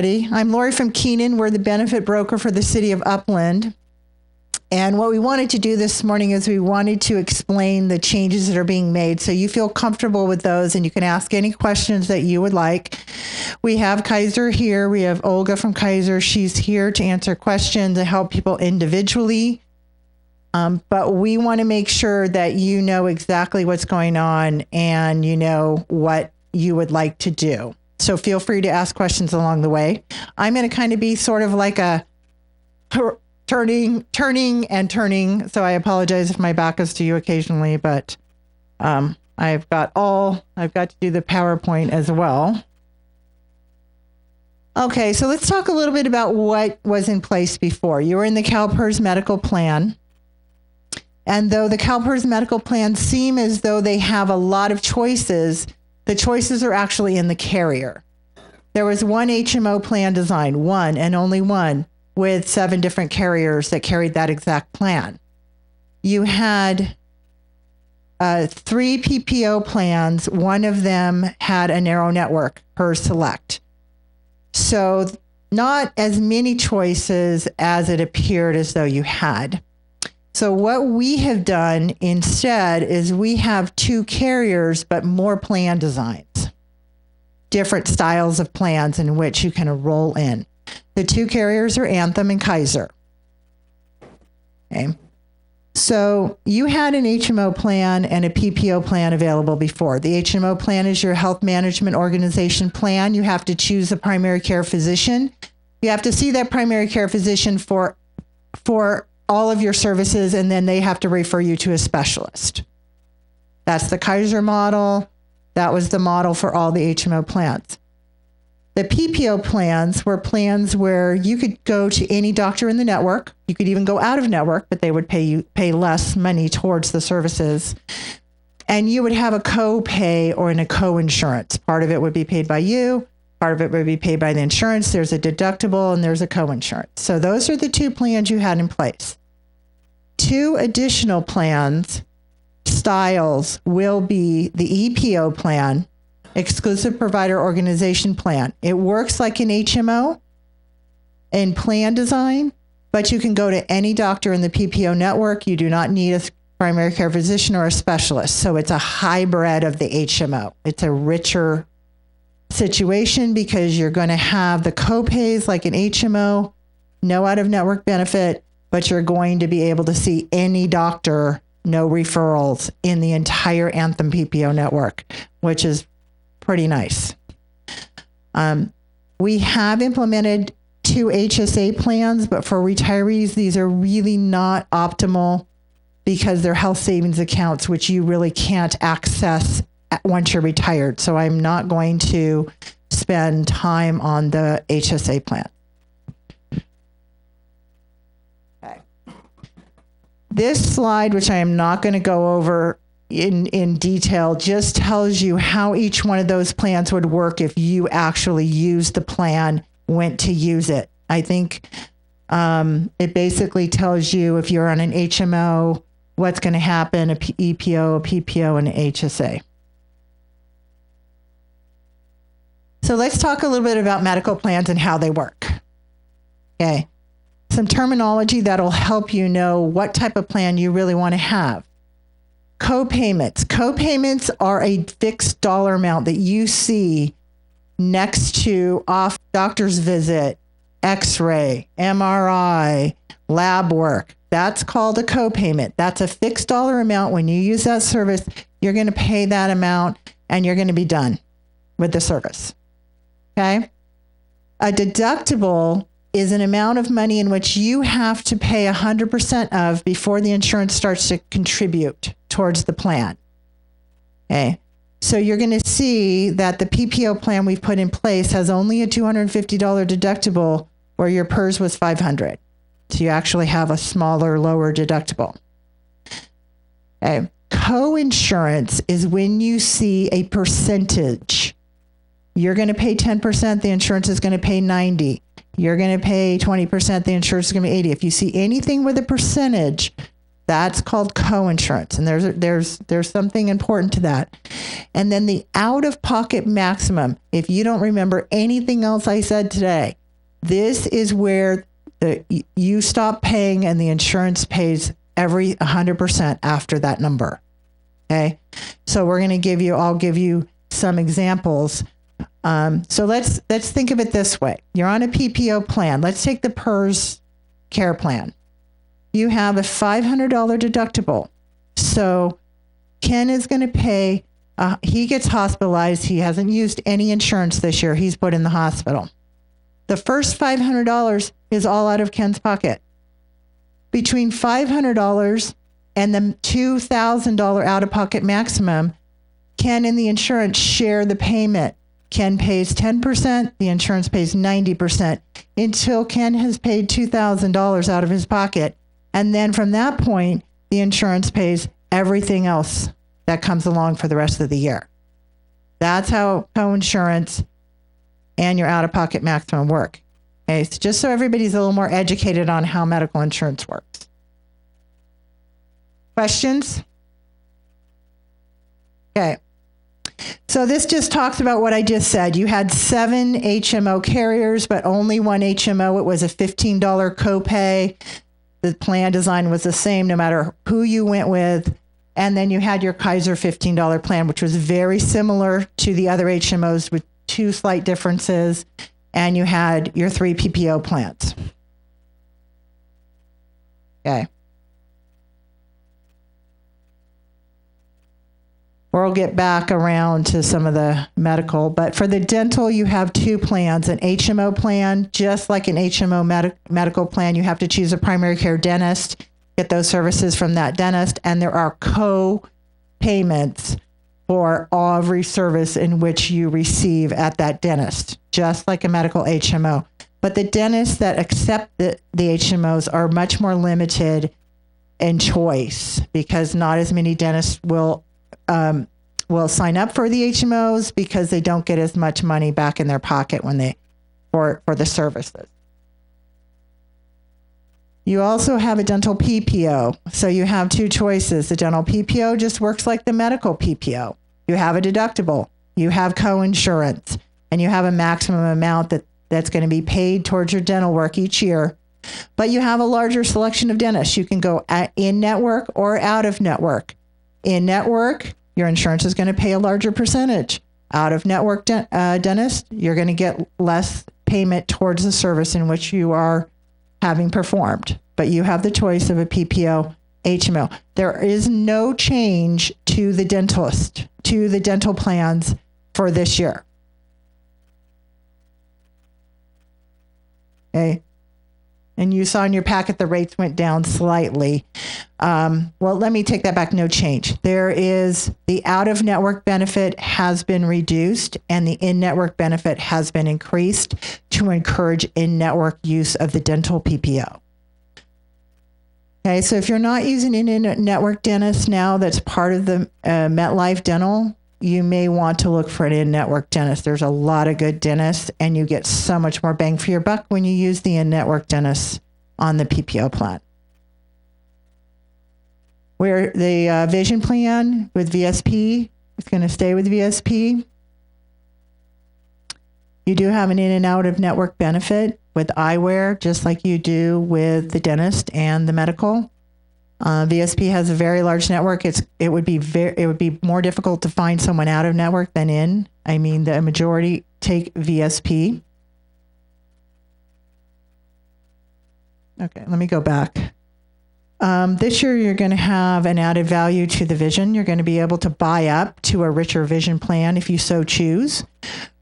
I'm Lori from Keenan. We're the benefit broker for the city of Upland. And what we wanted to do this morning is we wanted to explain the changes that are being made so you feel comfortable with those and you can ask any questions that you would like. We have Kaiser here. We have Olga from Kaiser. She's here to answer questions and help people individually. But we want to make sure that you know exactly what's going on and you know what you would like to do. So feel free to ask questions along the way. I'm going to kind of be sort of like a turning. So I apologize if my back is to you occasionally, but I've got to do the PowerPoint as well. Okay, so let's talk a little bit about what was in place before. You were in the Calpers medical plan. And though the Calpers medical plans seem as though they have a lot of choices, the choices are actually in the carrier. There was one HMO plan design, one and only one, with 7 different carriers that carried that exact plan. You had 3 PPO plans. One of them had a narrow network per select. So not as many choices as it appeared as though you had. So what we have done instead is we have 2 carriers, but more plan designs, different styles of plans in which you can enroll in. The 2 carriers are Anthem and Kaiser. Okay. So you had an HMO plan and a PPO plan available before. The HMO plan is your health management organization plan. You have to choose a primary care physician. You have to see that primary care physician for all of your services, and then they have to refer you to a specialist. That's the Kaiser model. That was the model for all the HMO plans. The PPO plans were plans where you could go to any doctor in the network. You could even go out of network, but they would pay less money towards the services. And you would have a co-pay or a co-insurance. Part of it would be paid by you. Part of it would be paid by the insurance. There's a deductible and there's a co-insurance. So those are the 2 plans you had in place. 2 additional plans, styles, will be the EPO plan, Exclusive Provider Organization Plan. It works like an HMO in plan design, but you can go to any doctor in the PPO network. You do not need a primary care physician or a specialist. So it's a hybrid of the HMO. It's a richer situation because you're going to have the copays like an HMO, no out-of-network benefit, but you're going to be able to see any doctor, no referrals in the entire Anthem PPO network, which is pretty nice. We have implemented 2 HSA plans, but for retirees, these are really not optimal because they're health savings accounts, which you really can't access once you're retired. So I'm not going to spend time on the HSA plan. Okay. This slide, which I am not going to go over in detail, just tells you how each one of those plans would work if you actually used the plan, went to use it. I think it basically tells you if you're on an HMO, what's going to happen, a EPO, a PPO, and an HSA. So let's talk a little bit about medical plans and how they work. Okay. Some terminology that'll help you know what type of plan you really want to have. Co-payments. Co-payments are a fixed dollar amount that you see next to off doctor's visit, X-ray, MRI, lab work. That's called a co-payment. That's a fixed dollar amount. When you use that service, you're going to pay that amount and you're going to be done with the service. Okay? A deductible is an amount of money in which you have to pay 100% of before the insurance starts to contribute towards the plan. Okay? So you're going to see that the PPO plan we've put in place has only a $250 deductible where your PERS was $500. So you actually have a smaller, lower deductible. Okay. Coinsurance is when you see a percentage. You're going to pay 10%, the insurance is going to pay 90. You're going to pay 20%, the insurance is going to be 80. If you see anything with a percentage, That's called coinsurance. And there's something important to that. And then the out-of-pocket maximum, if you don't remember anything else I said today, this is where you stop paying and the insurance pays every 100% after that number. Okay. So I'll give you some examples. So let's think of it this way. You're on a PPO plan. Let's take the PERS care plan. You have a $500 deductible. So Ken is going to pay, he gets hospitalized. He hasn't used any insurance this year. He's put in the hospital. The first $500 is all out of Ken's pocket. Between $500 and the $2,000 out-of-pocket maximum, Ken and the insurance share the payment. Ken pays 10%, the insurance pays 90% until Ken has paid $2,000 out of his pocket. And then from that point, the insurance pays everything else that comes along for the rest of the year. That's how coinsurance and your out-of-pocket maximum work. Okay, so just so everybody's a little more educated on how medical insurance works. Questions? Okay. So this just talks about what I just said. You had 7 HMO carriers, but only one HMO. It was a $15 copay. The plan design was the same no matter who you went with. And then you had your Kaiser $15 plan, which was very similar to the other HMOs with 2 slight differences. And you had your 3 PPO plans. Okay. We'll get back around to some of the medical, but for the dental, you have 2 plans, an HMO plan, just like an HMO medical plan. You have to choose a primary care dentist, get those services from that dentist, and there are co-payments for every service in which you receive at that dentist, just like a medical HMO. But the dentists that accept the HMOs are much more limited in choice because not as many dentists will sign up for the HMOs because they don't get as much money back in their pocket when for the services. You also have a dental PPO. So you have 2 choices. The dental PPO just works like the medical PPO. You have a deductible, you have coinsurance, and you have a maximum amount that's going to be paid towards your dental work each year. But you have a larger selection of dentists. You can go in network or out of network. In network, your insurance is going to pay a larger percentage. Out of network dentist, you're going to get less payment towards the service in which you are having performed. But you have the choice of a PPO, HMO. There is no change to the dentist, to the dental plans for this year. Okay. And you saw in your packet the rates went down slightly. Well, let me take that back. No change. There is the out-of-network benefit has been reduced and the in-network benefit has been increased to encourage in-network use of the dental PPO. Okay, so if you're not using an in-network dentist now that's part of the MetLife Dental, you may want to look for an in-network dentist. There's a lot of good dentists, and you get so much more bang for your buck when you use the in-network dentist on the PPO plan. Where the vision plan with VSP is going to stay with VSP. You do have an in and out of network benefit with eyewear, just like you do with the dentist and the medical. VSP has a very large network. It would be more difficult to find someone out of network than in. I mean, the majority take VSP. Okay, let me go back. This year, you're going to have an added value to the vision. You're going to be able to buy up to a richer vision plan if you so choose.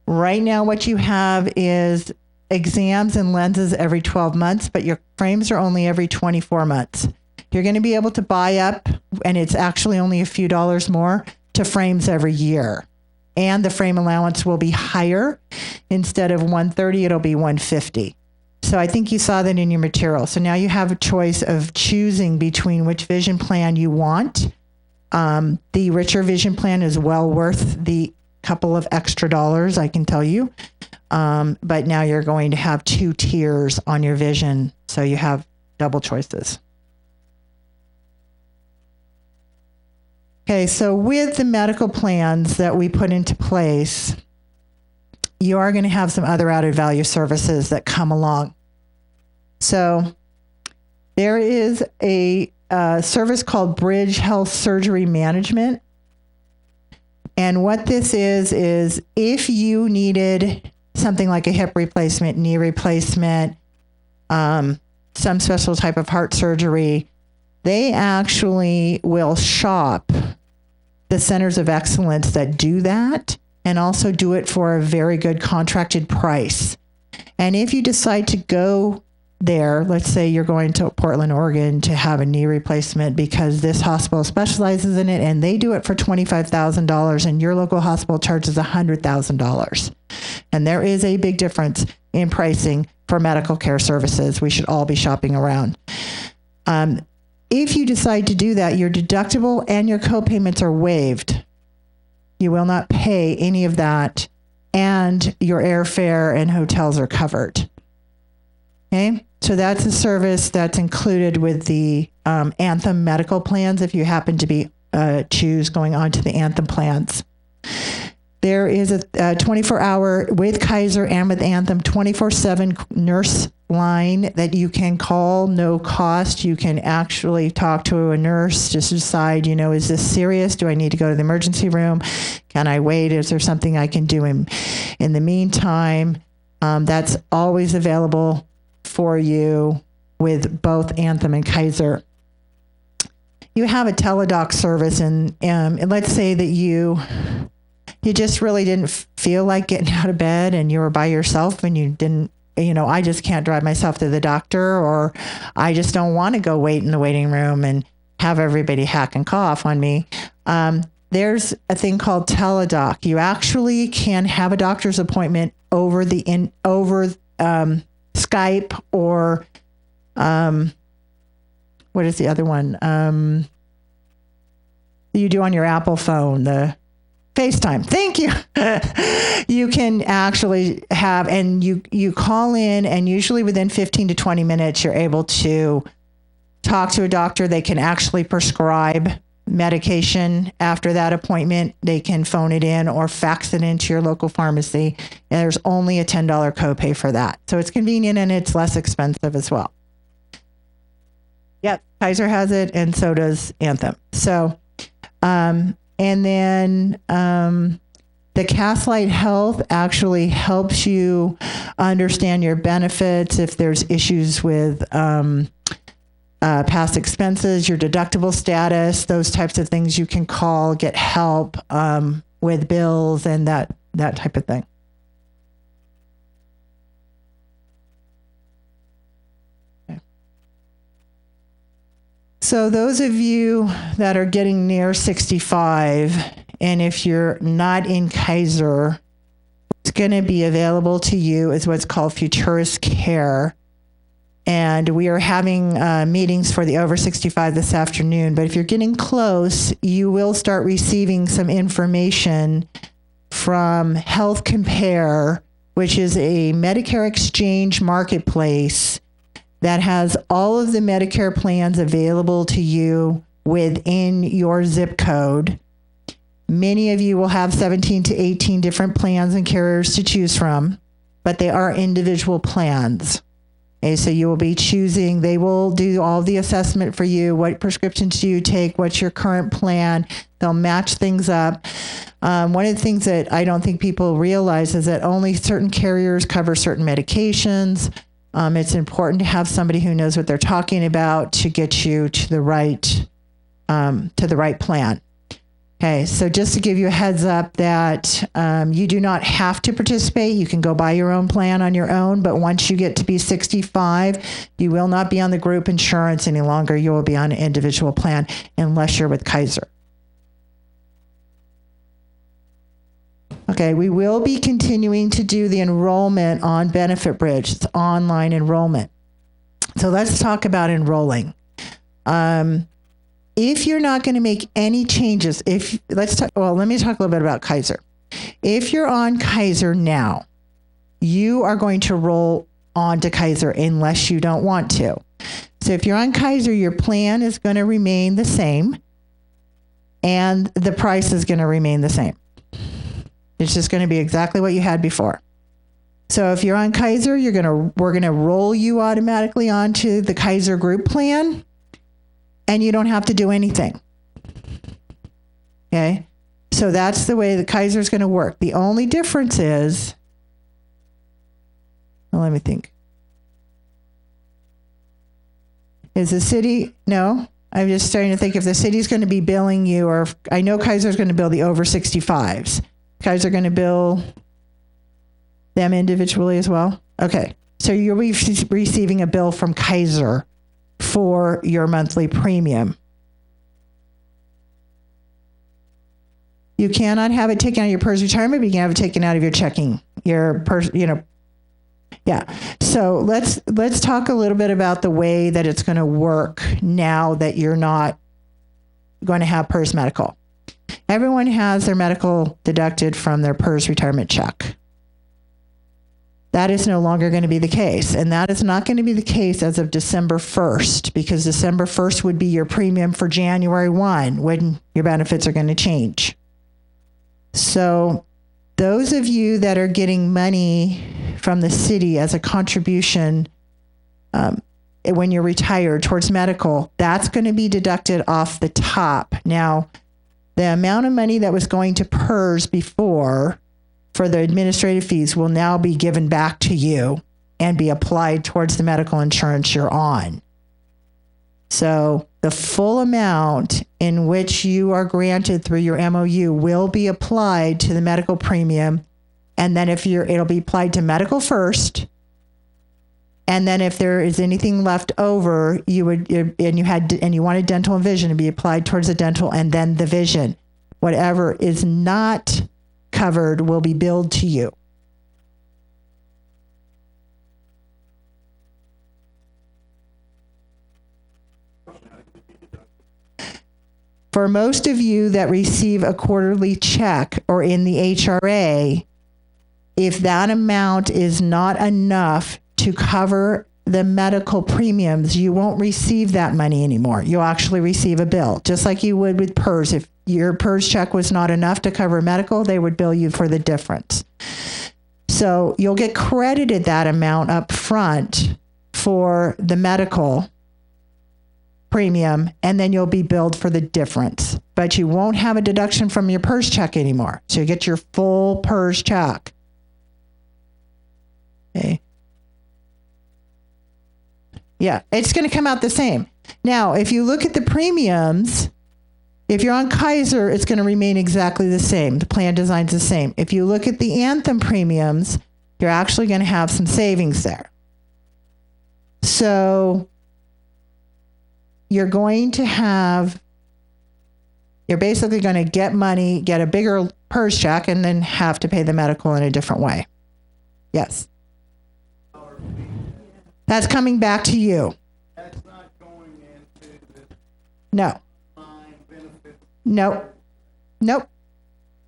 Right now, what you have is exams and lenses every 12 months, but your frames are only every 24 months. You're going to be able to buy up, and it's actually only a few dollars more, to frames every year. And the frame allowance will be higher. Instead of $130, it'll be $150. So I think you saw that in your material. So now you have a choice of choosing between which vision plan you want. The richer vision plan is well worth the couple of extra dollars, I can tell you. But now you're going to have 2 tiers on your vision. So you have double choices. Okay, so with the medical plans that we put into place, you are going to have some other added value services that come along. So there is a service called Bridge Health Surgery Management. And what this is if you needed something like a hip replacement, knee replacement, some special type of heart surgery, they actually will shop the centers of excellence that do that and also do it for a very good contracted price. And if you decide to go there, let's say you're going to Portland, Oregon to have a knee replacement because this hospital specializes in it and they do it for $25,000 and your local hospital charges $100,000. And there is a big difference in pricing for medical care services. We should all be shopping around. If you decide to do that, your deductible and your co-payments are waived. You will not pay any of that, and your airfare and hotels are covered. Okay, so that's a service that's included with the Anthem medical plans if you happen to be choose going on to the Anthem plans. There is a 24-hour with Kaiser and with Anthem 24/7 nurse line that you can call, no cost. You can actually talk to a nurse, just decide, is this serious? Do I need to go to the emergency room? Can I wait? Is there something I can do in the meantime? That's always available for you with both Anthem and Kaiser. You have a teledoc service, and let's say that you just really didn't feel like getting out of bed and you were by yourself and you didn't, I just can't drive myself to the doctor, or I just don't want to go wait in the waiting room and have everybody hack and cough on me. There's a thing called teledoc. You actually can have a doctor's appointment over Skype or what is the other one? You do on your Apple phone, the FaceTime. Thank you. You can actually have, and you call in, and usually within 15 to 20 minutes, you're able to talk to a doctor. They can actually prescribe medication after that appointment. They can phone it in or fax it into your local pharmacy. And there's only a $10 copay for that. So it's convenient and it's less expensive as well. Yep, Kaiser has it, and so does Anthem. So, and then the Castlight Health actually helps you understand your benefits if there's issues with past expenses, your deductible status, those types of things. You can call, get help with bills and that type of thing. So those of you that are getting near 65, and if you're not in Kaiser, what's going to be available to you is what's called Futurist Care. And we are having meetings for the over 65 this afternoon. But if you're getting close, you will start receiving some information from Health Compare, which is a Medicare exchange marketplace that has all of the Medicare plans available to you within your zip code. Many of you will have 17 to 18 different plans and carriers to choose from, but they are individual plans. Okay, so you will be choosing, they will do all the assessment for you. What prescriptions do you take? What's your current plan? They'll match things up. One of the things that I don't think people realize is that only certain carriers cover certain medications. It's important to have somebody who knows what they're talking about to get you to the right plan. Okay, so just to give you a heads up that you do not have to participate. You can go buy your own plan on your own, but once you get to be 65, you will not be on the group insurance any longer. You will be on an individual plan unless you're with Kaiser. Okay, we will be continuing to do the enrollment on Benefit Bridge. It's online enrollment. So let's talk about enrolling. If you're not going to make any changes, let me talk a little bit about Kaiser. If you're on Kaiser now, you are going to roll on to Kaiser unless you don't want to. So if you're on Kaiser, your plan is going to remain the same. and the price is going to remain the same. It's just going to be exactly what you had before. So if you're on Kaiser, we're going to roll you automatically onto the Kaiser group plan, and you don't have to do anything. Okay? So that's the way the Kaiser is going to work. The only difference is, well, let me think. Is the city, no, I'm just starting to think if the city's going to be billing you, or if, I know Kaiser's going to bill the over 65s. Kaiser going to bill them individually as well? Okay. So you'll be receiving a bill from Kaiser for your monthly premium. You cannot have it taken out of your PERS retirement, but you can have it taken out of your checking, your PERS, yeah. So let's talk a little bit about the way that it's going to work now that you're not going to have PERS medical. Everyone has their medical deducted from their PERS retirement check. That is no longer going to be the case. And that is not going to be the case as of December 1st, because December 1st would be your premium for January 1 when your benefits are going to change. So those of you that are getting money from the city as a contribution when you're retired towards medical, that's going to be deducted off the top. Now, the amount of money that was going to PERS before for the administrative fees will now be given back to you and be applied towards the medical insurance you're on. So the full amount in which you are granted through your MOU will be applied to the medical premium. And then it'll be applied to medical first. And then if there is anything left over, you wanted dental and vision to be applied towards the dental and then the vision. Whatever is not covered will be billed to you. For most of you that receive a quarterly check or in the HRA, if that amount is not enough to cover the medical premiums, you won't receive that money anymore. You'll actually receive a bill, just like you would with PERS. If your PERS check was not enough to cover medical, they would bill you for the difference. So you'll get credited that amount up front for the medical premium, and then you'll be billed for the difference. But you won't have a deduction from your PERS check anymore. So you get your full PERS check. Okay. Yeah, it's going to come out the same. Now, if you look at the premiums, if you're on Kaiser, it's going to remain exactly the same. The plan design's the same. If you look at the Anthem premiums, you're actually going to have some savings there. So you're basically going to get money, get a bigger PERS check, and then have to pay the medical in a different way. Yes. That's coming back to you. That's not going into the No. benefit. Nope.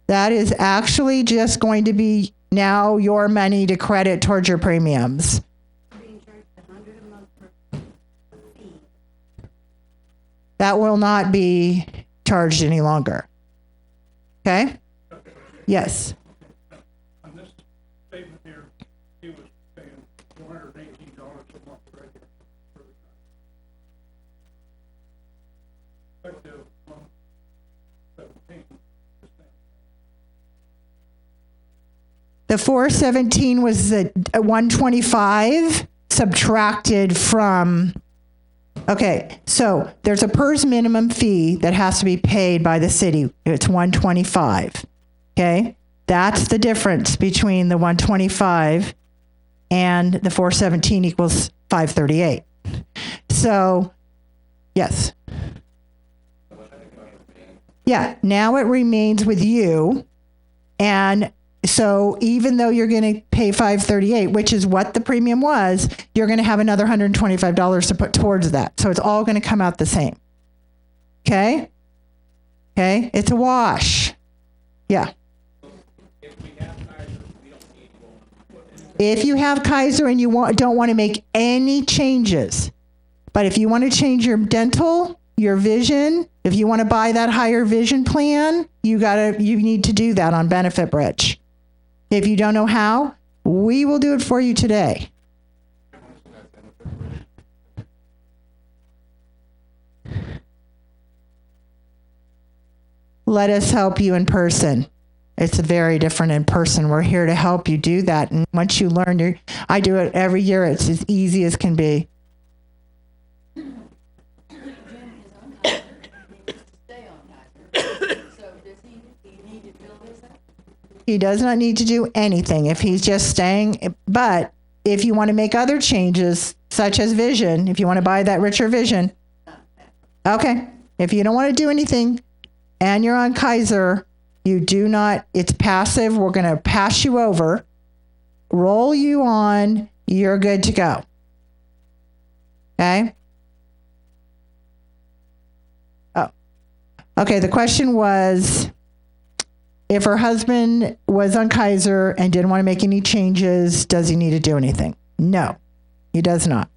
That is actually just going to be now your money to credit towards your premiums. That will not be charged any longer. Okay? Yes. On this statement here, he was paying $418 a month regular for the effective on 17. The 417 was the 125 subtracted from. Okay, so there's a PERS minimum fee that has to be paid by the city. It's 125. Okay, that's the difference between the 125 and the 417 equals 538. So, yes. Yeah, now it remains with you. And so even though you're going to pay $538, which is what the premium was, you're going to have another $125 to put towards that. So it's all going to come out the same. Okay? Okay? It's a wash. Yeah. If you have Kaiser and you don't want to make any changes, but if you want to change your dental your vision, if you want to buy that higher vision plan, you need to do that on Benefit Bridge. If you don't know how, we will do it for you today. Let us help you in person. It's very different in person. We're here to help you do that. And once you learn, I do it every year. It's as easy as can be. He does not need to do anything if he's just staying. But if you want to make other changes, such as vision, if you want to buy that richer vision, okay. If you don't want to do anything and you're on Kaiser, you do not, it's passive. We're going to pass you over, roll you on, you're good to go. Okay? Oh. Okay, the question was, if her husband was on Kaiser and didn't want to make any changes, does he need to do anything? No, he does not.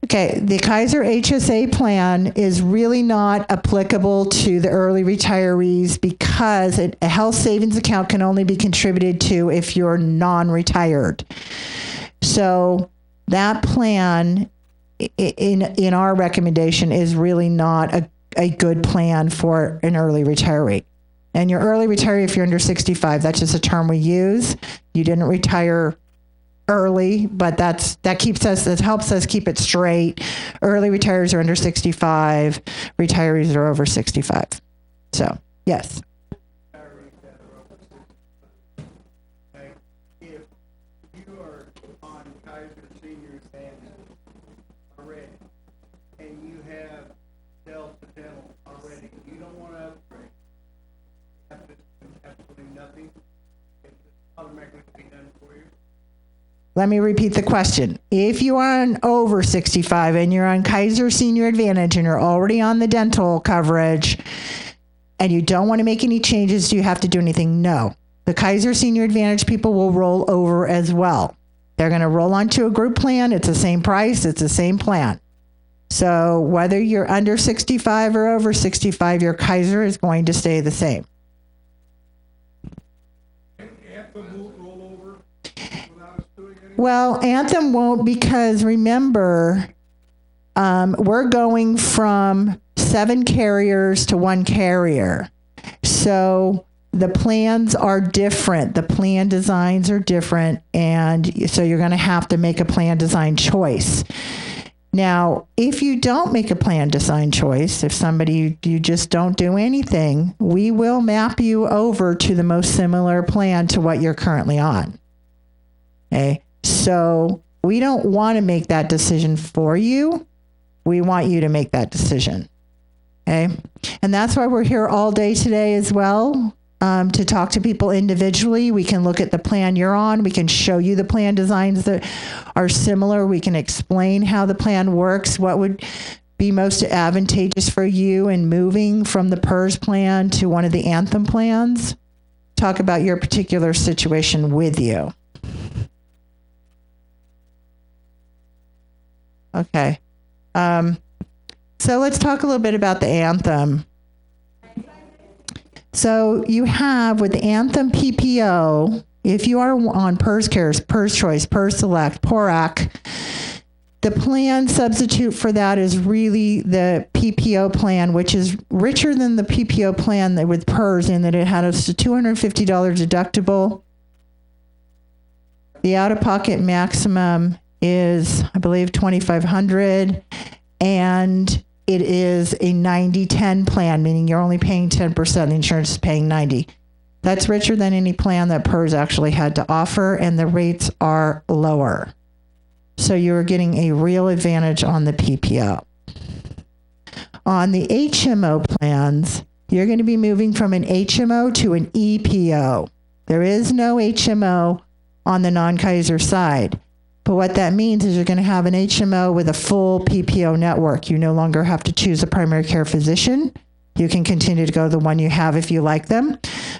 Okay, the Kaiser HSA plan is really not applicable to the early retirees because a health savings account can only be contributed to if you're non-retired. So that plan, in our recommendation, is really not a good plan for an early retiree. And your early retiree, if you're under 65, that's just a term we use. You didn't retire early, but that helps us keep it straight. Early retirees are under 65, retirees are over 65. So, yes. If you are on Kaiser Senior Advantage already, and you have Delta Dental already, you don't want to upgrade. You have to do absolutely nothing. It just automatically be done for you. Let me repeat the question. If you are on over 65 and you're on Kaiser Senior Advantage and you're already on the dental coverage and you don't want to make any changes, do you have to do anything? No. The Kaiser Senior Advantage people will roll over as well. They're going to roll onto a group plan. It's the same price. It's the same plan. So whether you're under 65 or over 65, your Kaiser is going to stay the same. Well, Anthem won't, because remember, we're going from 7 carriers to 1 carrier. So the plans are different. The plan designs are different. And so you're going to have to make a plan design choice. Now, if you don't make a plan design choice, if you just don't do anything, we will map you over to the most similar plan to what you're currently on. Okay. So we don't want to make that decision for you. We want you to make that decision. Okay. And that's why we're here all day today as well, to talk to people individually. We can look at the plan you're on. We can show you the plan designs that are similar. We can explain how the plan works, what would be most advantageous for you in moving from the PERS plan to one of the Anthem plans. Talk about your particular situation with you. Okay. So let's talk a little bit about the Anthem. So you have with the Anthem PPO, if you are on PERS Cares, PERS Choice, PERS Select, PORAC, the plan substitute for that is really the PPO plan, which is richer than the PPO plan that with PERS in that it had a $250 deductible. The out-of-pocket maximum is, I believe, $2,500, and it is a 90-10 plan, meaning you're only paying 10%. The insurance is paying 90%. That's richer than any plan that PERS actually had to offer, and the rates are lower. So you're getting a real advantage on the PPO. On the HMO plans, you're going to be moving from an HMO to an EPO. There is no HMO on the non-Kaiser side. But what that means is you're going to have an HMO with a full PPO network. You no longer have to choose a primary care physician. You can continue to go to the one you have if you like them.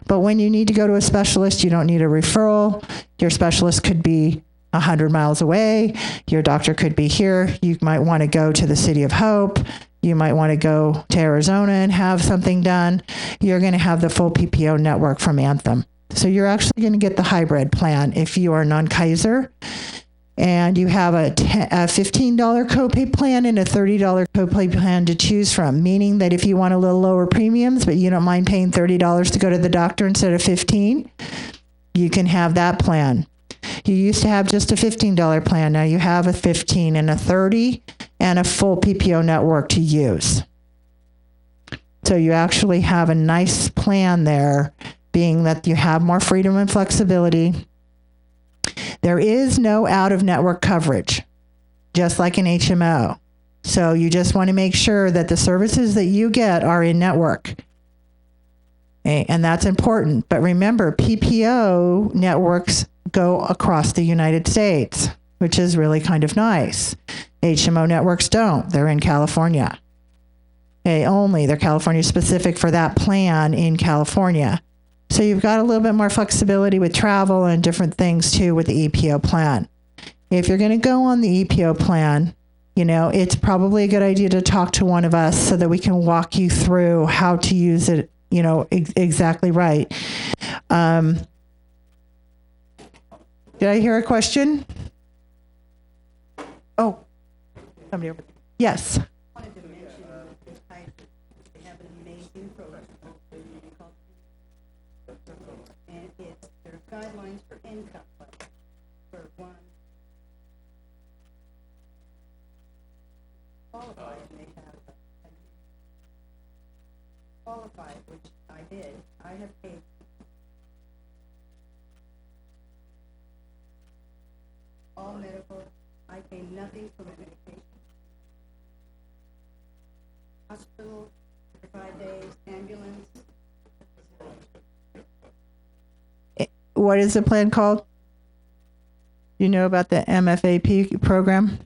But when you need to go to a specialist, you don't need a referral. Your specialist could be 100 miles away. Your doctor could be here. You might want to go to the City of Hope. You might want to go to Arizona and have something done. You're going to have the full PPO network from Anthem. So you're actually going to get the hybrid plan if you are non-Kaiser. And you have a $15 copay plan and a $30 copay plan to choose from, meaning that if you want a little lower premiums, but you don't mind paying $30 to go to the doctor instead of $15, you can have that plan. You used to have just a $15 plan. Now you have a $15 and a $30 and a full PPO network to use. So you actually have a nice plan there, being that you have more freedom and flexibility. There is no out-of-network coverage, just like an HMO. So you just want to make sure that the services that you get are in network. Okay, and that's important. But remember, PPO networks go across the United States, which is really kind of nice. HMO networks don't. They're in California. Okay, only. They're California specific for that plan in California. So you've got a little bit more flexibility with travel and different things too with the EPO plan. If you're going to go on the EPO plan, it's probably a good idea to talk to one of us so that we can walk you through how to use it, exactly right. Did I hear a question? Oh, somebody over there. Yes. Guidelines for income for one qualified, and they have qualified, which I did. I have paid all medical. I pay nothing for my medication. Hospital for 5 days, ambulance. What is the plan called? You know about the MFAP program?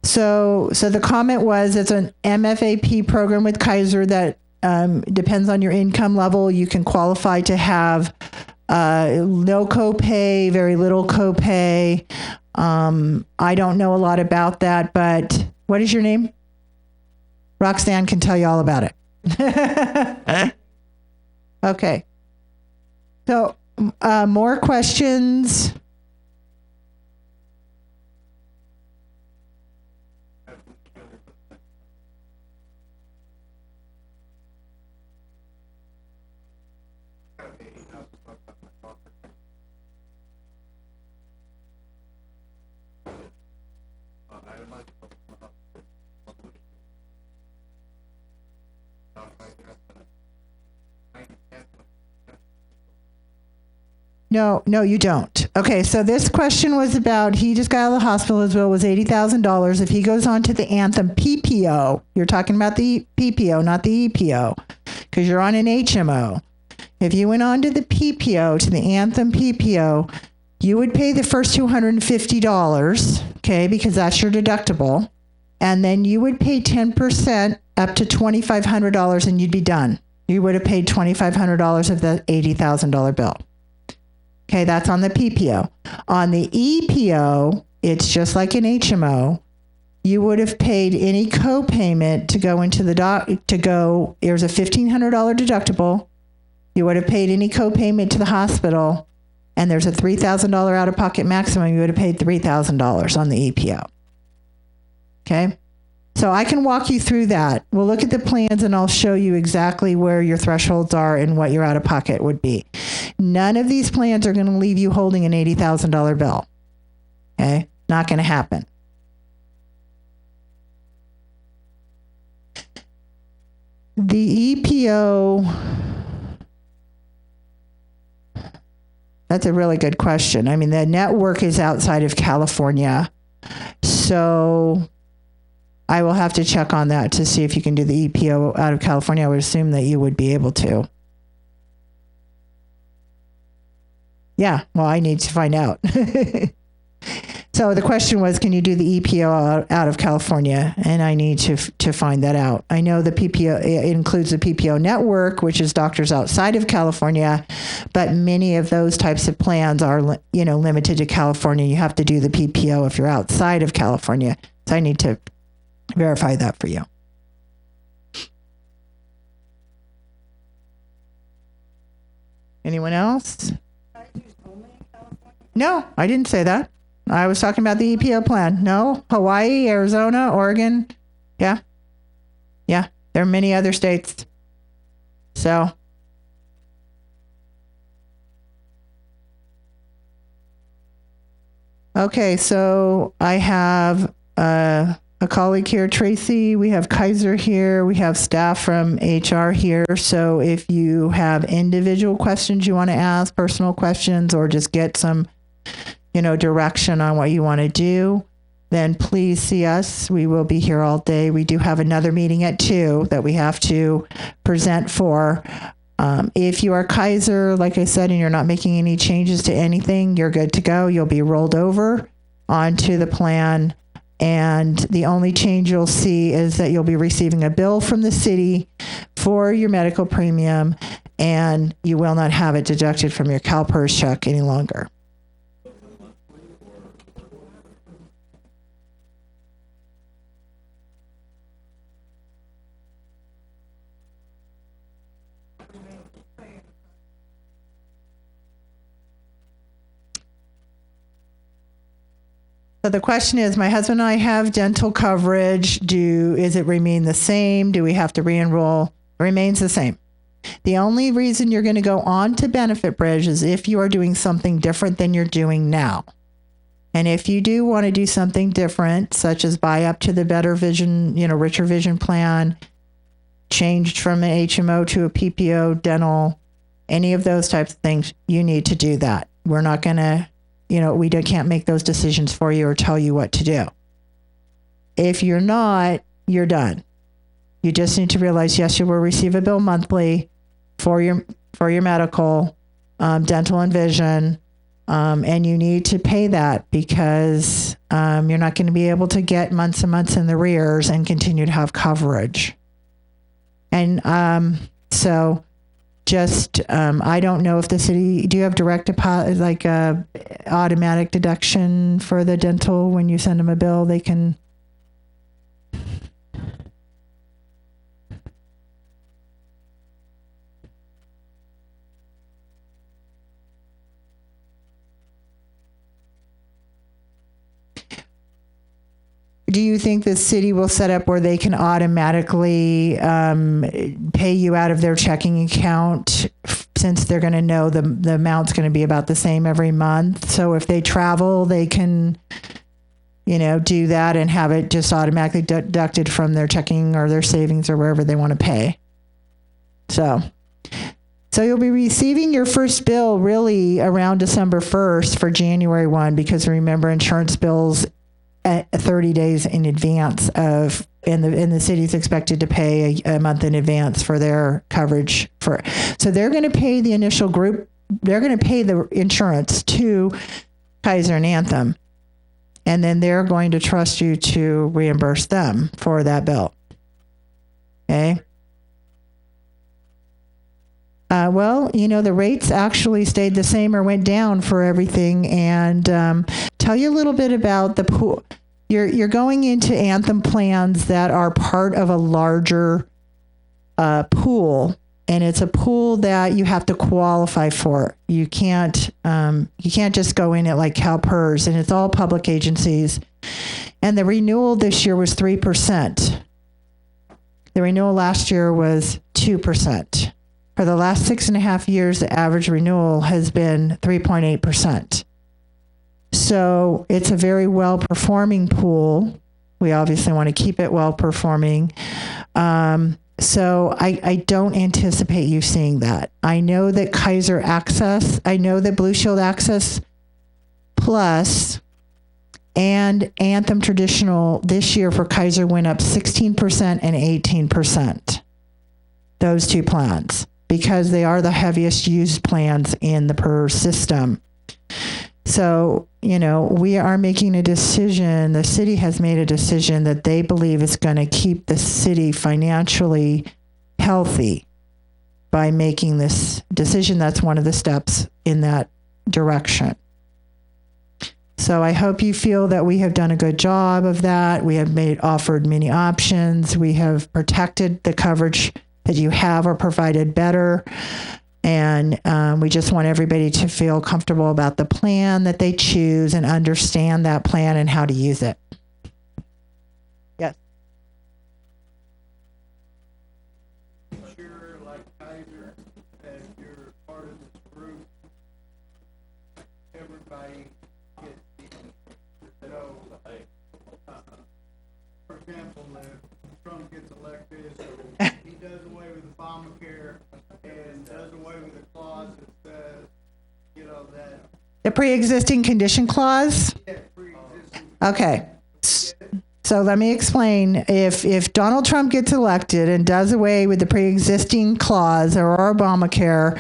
So the comment was it's an MFAP program with Kaiser that depends on your income level. You can qualify to have no copay, very little copay. I don't know a lot about that, but what is your name? Roxanne can tell you all about it. Okay. So, more questions? No, you don't. Okay, so this question was about, he just got out of the hospital, his bill was $80,000. If he goes on to the Anthem PPO, you're talking about the PPO, not the EPO, because you're on an HMO. If you went on to the PPO, to the Anthem PPO, you would pay the first $250, okay, because that's your deductible. And then you would pay 10% up to $2,500 and you'd be done. You would have paid $2,500 of the $80,000 bill. Okay, that's on the PPO. On the EPO, it's just like an HMO. You would have paid any co-payment to go into the there's a $1,500 deductible. You would have paid any co-payment to the hospital, and there's a $3,000 out-of-pocket maximum. You would have paid $3,000 on the EPO. Okay? So I can walk you through that. We'll look at the plans and I'll show you exactly where your thresholds are and what your out-of-pocket would be. None of these plans are going to leave you holding an $80,000 bill. Okay? Not going to happen. The EPO, that's a really good question. I mean, the network is outside of California. So I will have to check on that to see if you can do the EPO out of California. I would assume that you would be able to. Yeah, well, I need to find out. So the question was, can you do the EPO out of California? And I need to find that out. I know the PPO, it includes the PPO network, which is doctors outside of California, but many of those types of plans are, limited to California. You have to do the PPO if you're outside of California. So I need to verify that for you. Anyone else? No, I didn't say that. I was talking about the EPO plan. No, Hawaii, Arizona, Oregon. Yeah. Yeah. There are many other states. So. Okay. So I have a colleague here, Tracy. We have Kaiser here. We have staff from HR here. So if you have individual questions you want to ask, personal questions, or just get some direction on what you want to do, then please see us. We will be here all day. We do have another meeting at 2 that we have to present for. If you are Kaiser, like I said, and you're not making any changes to anything, you're good to go. You'll be rolled over onto the plan. And the only change you'll see is that you'll be receiving a bill from the city for your medical premium, and you will not have it deducted from your Calpers check any longer. So the question is, my husband and I have dental coverage. Is it remain the same? Do we have to re-enroll? It remains the same. The only reason you're going to go on to Benefit Bridge is if you are doing something different than you're doing now. And if you do want to do something different, such as buy up to the better vision, richer vision plan, changed from an HMO to a PPO dental, any of those types of things, you need to do that. We're not going to, we can't make those decisions for you or tell you what to do. If you're not, you're done. You just need to realize, yes, you will receive a bill monthly for your medical, dental and vision, and you need to pay that because you're not going to be able to get months and months in the arrears and continue to have coverage. And so just, I don't know if the city, do you have direct deposit, like automatic deduction for the dental when you send them a bill? They can. Do you think the city will set up where they can automatically pay you out of their checking account since they're going to know the amount's going to be about the same every month? So if they travel, they can, do that and have it just automatically deducted from their checking or their savings or wherever they want to pay. So you'll be receiving your first bill really around December 1st for January 1, because remember, insurance bills 30 days in advance of, and the city's expected to pay a month in advance for their coverage so they're going to pay the initial group, they're going to pay the insurance to Kaiser and Anthem, and then they're going to trust you to reimburse them for that bill. Okay. Well, the rates actually stayed the same or went down for everything. And tell you a little bit about the pool. You're going into Anthem plans that are part of a larger pool, and it's a pool that you have to qualify for. You can't just go in it like Calpers, and it's all public agencies. And the renewal this year was 3%. The renewal last year was 2%. For the last 6.5 years, the average renewal has been 3.8%. So it's a very well-performing pool. We obviously want to keep it well-performing. So I don't anticipate you seeing that. I know that Kaiser Access, I know that Blue Shield Access Plus and Anthem Traditional this year for Kaiser went up 16% and 18%. Those two plans, because they are the heaviest used plans in the PERS system. So, we are making a decision. The city has made a decision that they believe is going to keep the city financially healthy by making this decision. That's one of the steps in that direction. So I hope you feel that we have done a good job of that. We have offered many options. We have protected the coverage that you have or provided better. And we just want everybody to feel comfortable about the plan that they choose and understand that plan and how to use it. Yes. Sure, like Kaiser, as you're part of this group, everybody gets the, for example, if Trump gets elected, he does away with Obamacare and does away with the clause that says, that The pre-existing condition clause? pre-existing. Okay. So let me explain. If Donald Trump gets elected and does away with the pre-existing clause or Obamacare,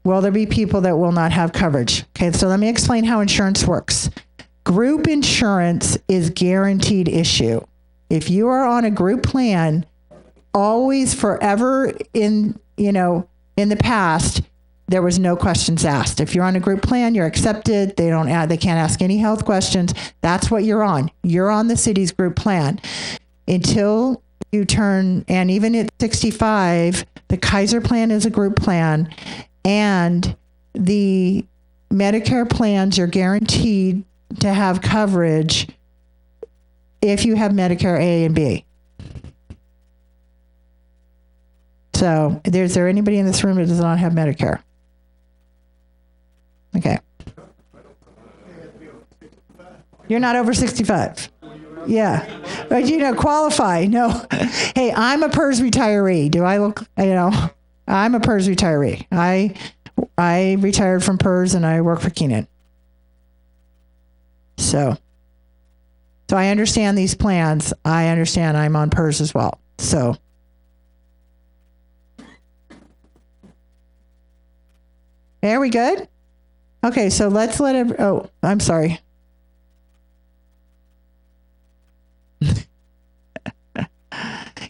will there be people that will not have coverage? Okay, so let me explain how insurance works. Group insurance is guaranteed issue. If you are on a group plan, always forever in the past, there was no questions asked. If you're on a group plan, you're accepted. They can't ask any health questions. That's what you're on. You're on the city's group plan until you turn, and even at 65, the Kaiser plan is a group plan, and the Medicare plans, you're guaranteed to have coverage if you have Medicare A and B. So, is there anybody in this room that does not have Medicare? Okay. You're not over 65. Yeah. But, qualify. No. Hey, I'm a PERS retiree. Do I look, I'm a PERS retiree. I retired from PERS and I work for Keenan. So I understand these plans. I understand I'm on PERS as well. So. There we good? Okay, so let's let it, I'm sorry.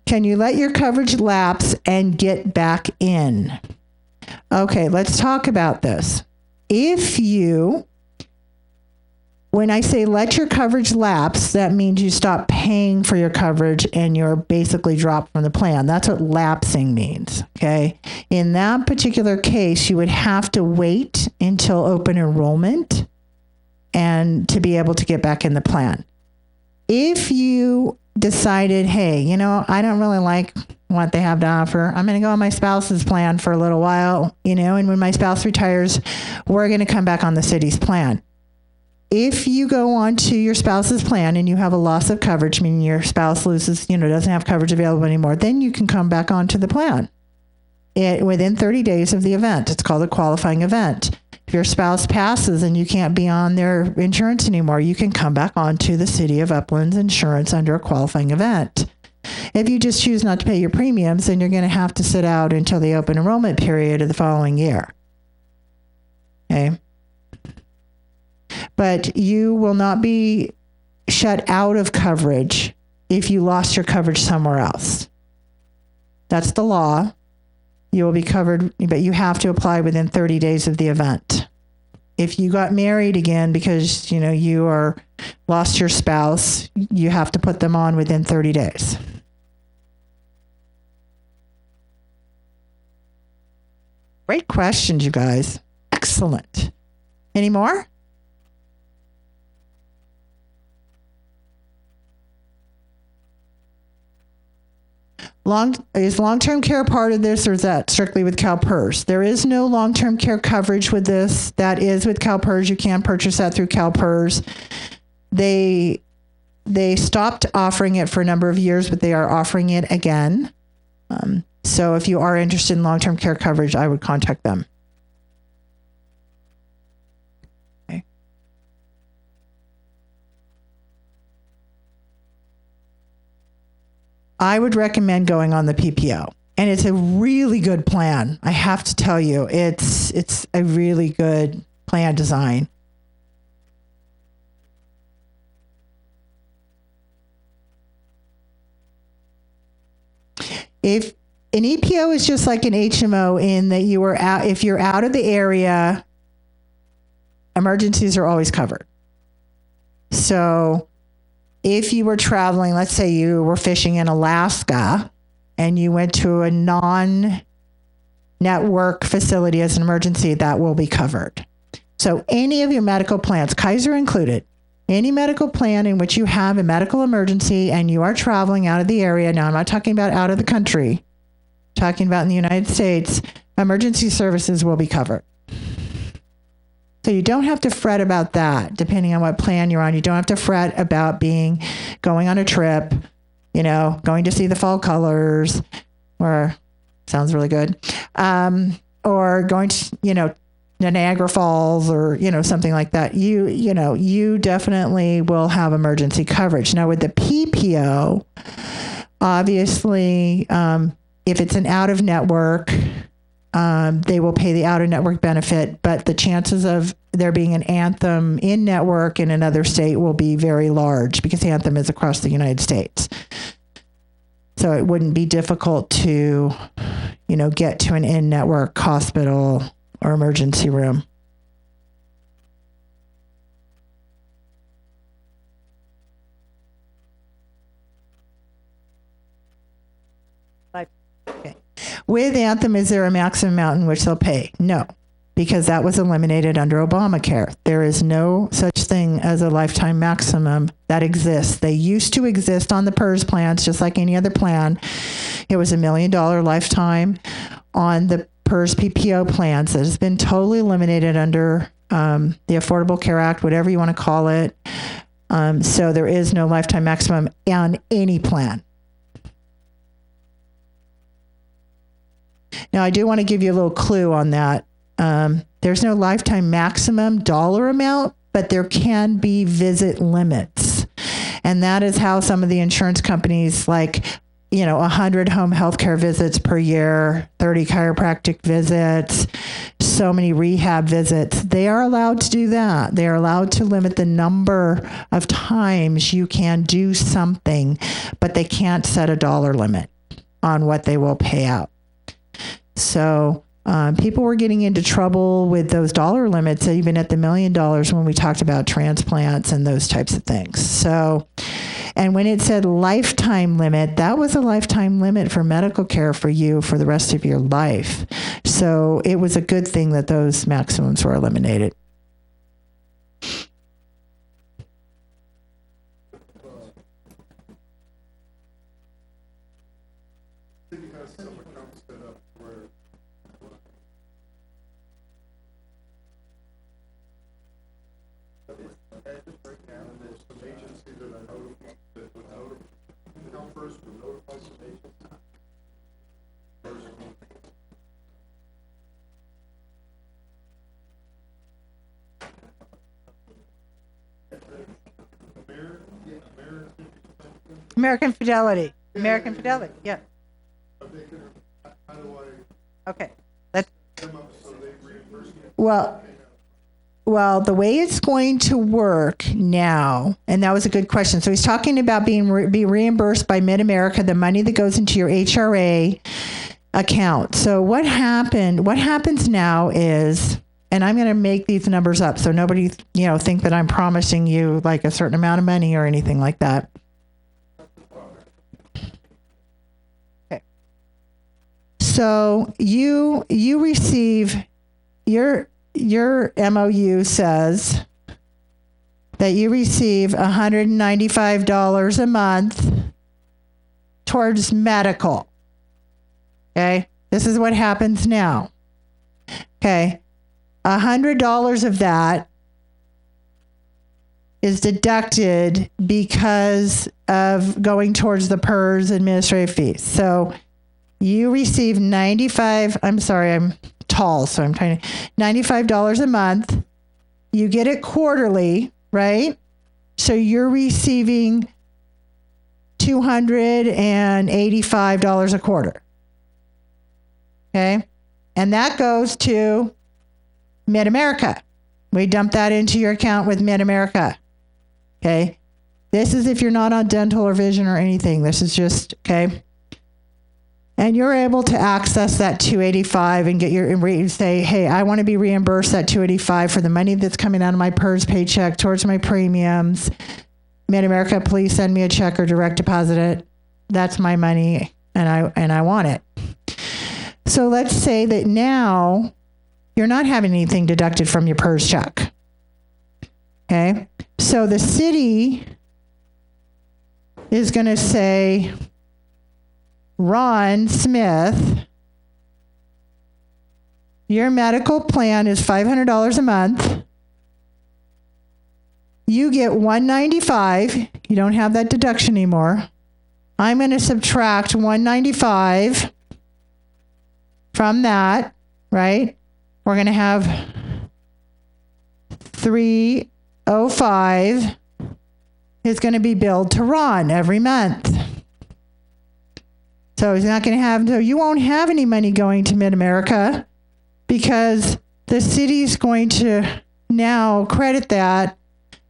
Can you let your coverage lapse and get back in? Okay, let's talk about this. When I say let your coverage lapse, that means you stop paying for your coverage and you're basically dropped from the plan. That's what lapsing means, okay? In that particular case, you would have to wait until open enrollment and to be able to get back in the plan. If you decided, hey, I don't really like what they have to offer, I'm going to go on my spouse's plan for a little while, and when my spouse retires, we're going to come back on the city's plan. If you go on to your spouse's plan and you have a loss of coverage, meaning your spouse loses, doesn't have coverage available anymore, then you can come back onto the plan within 30 days of the event. It's called a qualifying event. If your spouse passes and you can't be on their insurance anymore, you can come back onto the City of Upland's insurance under a qualifying event. If you just choose not to pay your premiums, then you're going to have to sit out until the open enrollment period of the following year. Okay. But you will not be shut out of coverage if you lost your coverage somewhere else. That's the law. You will be covered, but you have to apply within 30 days of the event. If you got married again because, you lost your spouse, you have to put them on within 30 days. Great questions, you guys. Excellent. Any more? Is long-term care part of this, or is that strictly with Calpers? There is no long-term care coverage with this. That is with Calpers. You can purchase that through Calpers. They stopped offering it for a number of years, but they are offering it again. So if you are interested in long-term care coverage, I would contact them. Okay. I would recommend going on the PPO. And it's a really good plan. I have to tell you, it's a really good plan design. If an EPO is just like an HMO in that you are out, if you're out of the area, emergencies are always covered. So if you were traveling, let's say you were fishing in Alaska and you went to a non-network facility as an emergency, that will be covered. So any of your medical plans, Kaiser included, any medical plan in which you have a medical emergency and you are traveling out of the area, now I'm not talking about out of the country, I'm talking about in the United States, emergency services will be covered. So you don't have to fret about that, depending on what plan you're on. You don't have to fret about going on a trip, going to see the fall colors, or sounds really good, or going to, Niagara Falls or, something like that. You definitely will have emergency coverage. Now with the PPO, obviously, if it's an out-of-network, they will pay the out-of-network benefit, but the chances of there being an Anthem in-network in another state will be very large because Anthem is across the United States. So it wouldn't be difficult to, get to an in-network hospital or emergency room. Okay. With Anthem, is there a maximum amount in which they'll pay? No, because that was eliminated under Obamacare. There is no such thing as a lifetime maximum that exists. They used to exist on the PERS plans, just like any other plan. It was $1 million lifetime on the PERS PPO plans. That has been totally eliminated under the Affordable Care Act, whatever you want to call it. So there is no lifetime maximum on any plan. Now, I do want to give you a little clue on that. There's no lifetime maximum dollar amount, but there can be visit limits. And that is how some of the insurance companies, like, 100 home healthcare visits per year, 30 chiropractic visits, so many rehab visits, they are allowed to do that. They are allowed to limit the number of times you can do something, but they can't set a dollar limit on what they will pay out. So people were getting into trouble with those dollar limits, even at the $1 million when we talked about transplants and those types of things. So, and when it said lifetime limit, that was a lifetime limit for medical care for you for the rest of your life. So it was a good thing that those maximums were eliminated. American Fidelity. American Fidelity, yeah. Okay. Well, the way it's going to work now, and that was a good question. So he's talking about be reimbursed by Mid-America, the money that goes into your HRA account. So what happens now is, and I'm going to make these numbers up so nobody, think that I'm promising you like a certain amount of money or anything like that. Okay. So you receive your MOU says that you receive $195 a month towards medical. Okay. This is what happens now. Okay. $100 of that is deducted because of going towards the PERS administrative fees. So you receive I'm tall, so I'm trying to, $95 a month. You get it quarterly, right? So you're receiving $285 a quarter. Okay. And that goes to Mid-America. We dump that into your account with Mid-America. Okay. This is if you're not on dental or vision or anything. This is just, okay. and you're able to access that 285 and get and say, hey, I want to be reimbursed that 285 for the money that's coming out of my PERS paycheck towards my premiums. Mid-America, please send me a check or direct deposit it. That's my money, and I want it. So let's say that now you're not having anything deducted from your PERS check. Okay? So the city is going to say, Ron Smith, your medical plan is $500 a month. You get $195. You don't have that deduction anymore. I'm going to subtract $195 from that, right? We're going to have $305 is going to be billed to Ron every month. So he's not going to have, so you won't have any money going to Mid-America because the city's going to now credit that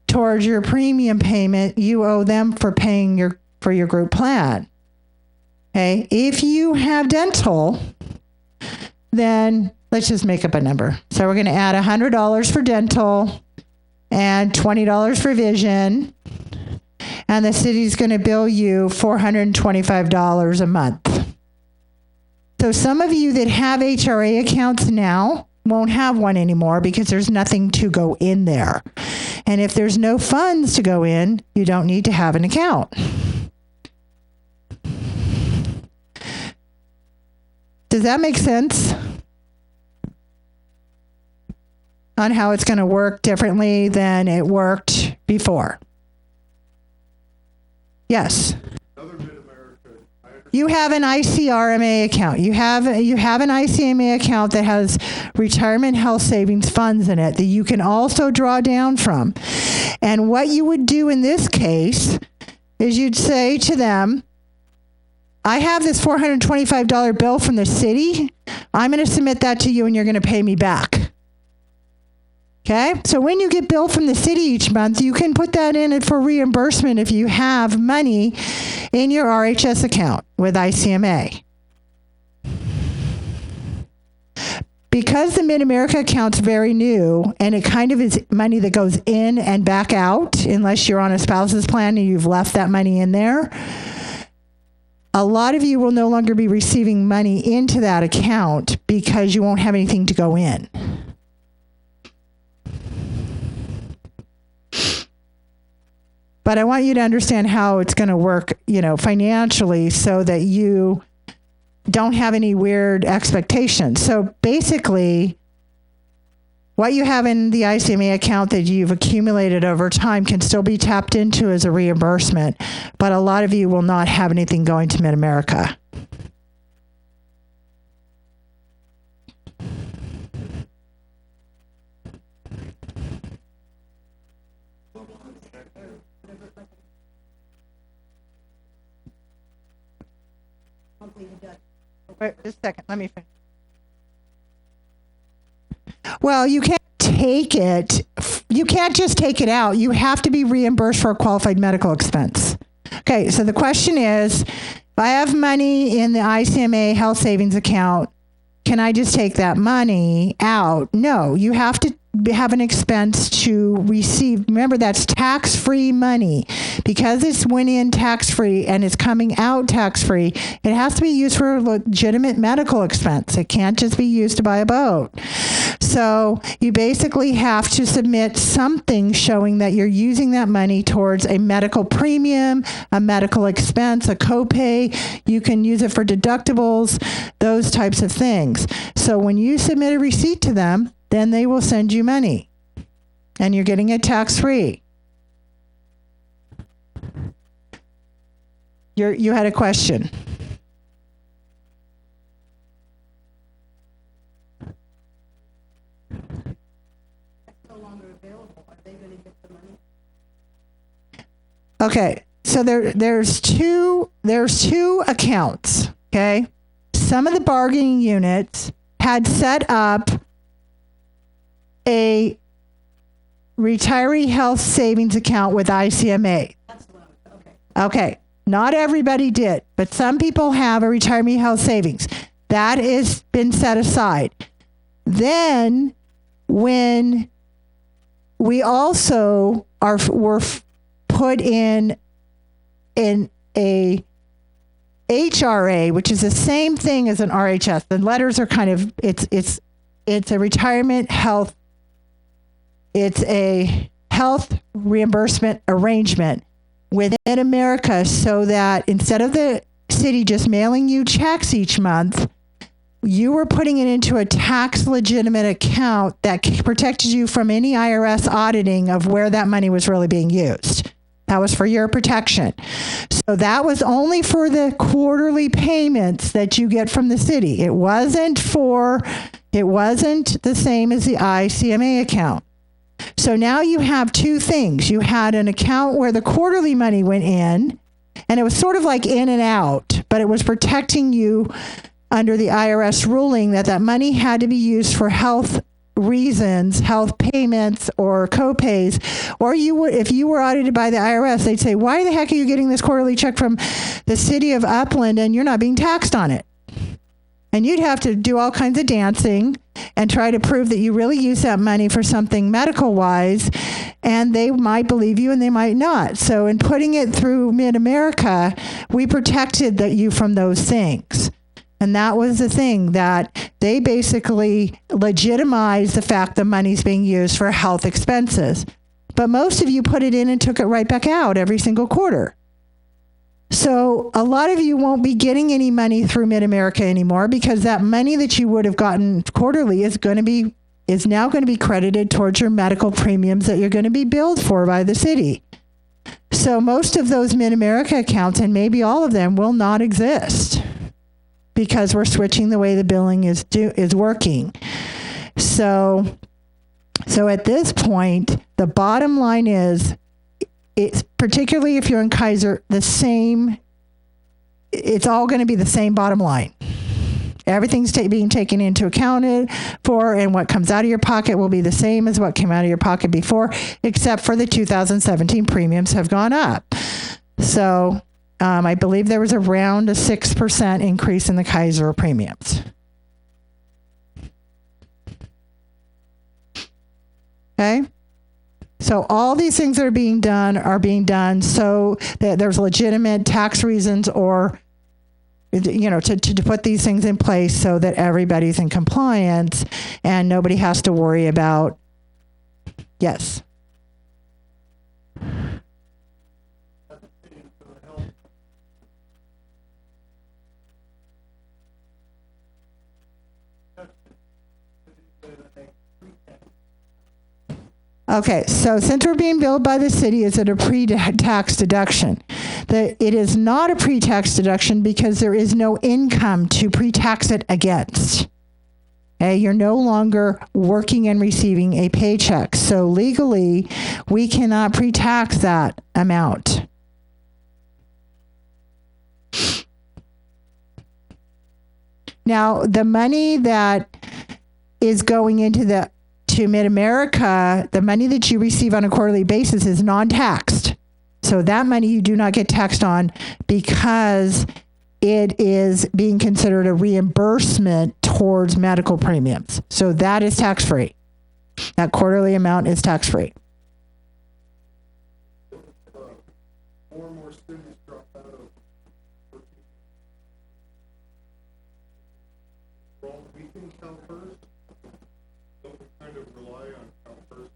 towards your premium payment you owe them for paying for your group plan. Okay, if you have dental, then let's just make up a number. So we're going to add $100 for dental and $20 for vision, and the city's going to bill you $425 a month. So some of you that have HRA accounts now won't have one anymore because there's nothing to go in there. And if there's no funds to go in, you don't need to have an account. Does that make sense? On how it's going to work differently than it worked before? Yes. You have an ICRMA account. You have an ICMA account that has retirement health savings funds in it that you can also draw down from. And what you would do in this case is you'd say to them, I have this $425 bill from the city. I'm going to submit that to you and you're going to pay me back. Okay? So when you get billed from the city each month, you can put that in for reimbursement if you have money in your RHS account with ICMA. Because the Mid-America account's very new and it kind of is money that goes in and back out unless you're on a spouse's plan and you've left that money in there, a lot of you will no longer be receiving money into that account because you won't have anything to go in. But I want you to understand how it's going to work, financially so that you don't have any weird expectations. So basically, what you have in the ICMA account that you've accumulated over time can still be tapped into as a reimbursement, but a lot of you will not have anything going to Mid-America. Wait, just a second. Let me finish. Well, you can't take it. You can't just take it out. You have to be reimbursed for a qualified medical expense. Okay, so the question is, if I have money in the ICMA health savings account, can I just take that money out? No, you have to have an expense to receive. Remember, that's tax-free money. Because it's went in tax-free and it's coming out tax-free, it has to be used for a legitimate medical expense. It can't just be used to buy a boat. So you basically have to submit something showing that you're using that money towards a medical premium, a medical expense, a copay. You can use it for deductibles, those types of things. So when you submit a receipt to them, then they will send you money and you're getting it tax-free. You had a question. No longer available. Are they going to get the money? Okay, so there's two accounts. Okay, some of the bargaining units had set up a retiree health savings account with ICMA. That's what I was, okay. Okay. Not everybody did, but some people have a retirement health savings. That has been set aside. Then when we also were put in a HRA, which is the same thing as an RHS. The letters are kind of, it's a retirement health, it's a health reimbursement arrangement within America, so that instead of the city just mailing you checks each month, you were putting it into a tax legitimate account that protected you from any IRS auditing of where that money was really being used. That was for your protection. So that was only for the quarterly payments that you get from the city. It wasn't the same as the ICMA account. So now you have two things. You had an account where the quarterly money went in, and it was sort of like in and out, but it was protecting you under the IRS ruling that money had to be used for health reasons, health payments or co-pays, or if you were audited by the IRS, they'd say, why the heck are you getting this quarterly check from the city of Upland and you're not being taxed on it? And you'd have to do all kinds of dancing and try to prove that you really use that money for something medical-wise, and they might believe you and they might not. So in putting it through Mid-America, we protected you from those things. And that was the thing, that they basically legitimized the fact that money's being used for health expenses. But most of you put it in and took it right back out every single quarter. So a lot of you won't be getting any money through Mid-America anymore, because that money that you would have gotten quarterly is now going to be credited towards your medical premiums that you're going to be billed for by the city. So most of those Mid-America accounts, and maybe all of them, will not exist, because we're switching the way the billing is working. So at this point, the bottom line is, it's particularly if you're in Kaiser, it's all going to be the same bottom line. Everything's being taken into account for, and what comes out of your pocket will be the same as what came out of your pocket before, except for the 2017 premiums have gone up. So I believe there was around a 6% increase in the Kaiser premiums. Okay? So all these things that are being done so that there's legitimate tax reasons, or, to put these things in place so that everybody's in compliance and nobody has to worry about, yes. Okay, so since we're being billed by the city, is it a pre-tax deduction? It is not a pre-tax deduction because there is no income to pre-tax it against. Okay, you're no longer working and receiving a paycheck. So legally, we cannot pre-tax that amount. Now, the money that is going into to Mid-America, the money that you receive on a quarterly basis is non-taxed. So that money you do not get taxed on, because it is being considered a reimbursement towards medical premiums. So that is tax-free. That quarterly amount is tax-free. More and more students drop out of we think Calpers, so we kind of rely on Calpers.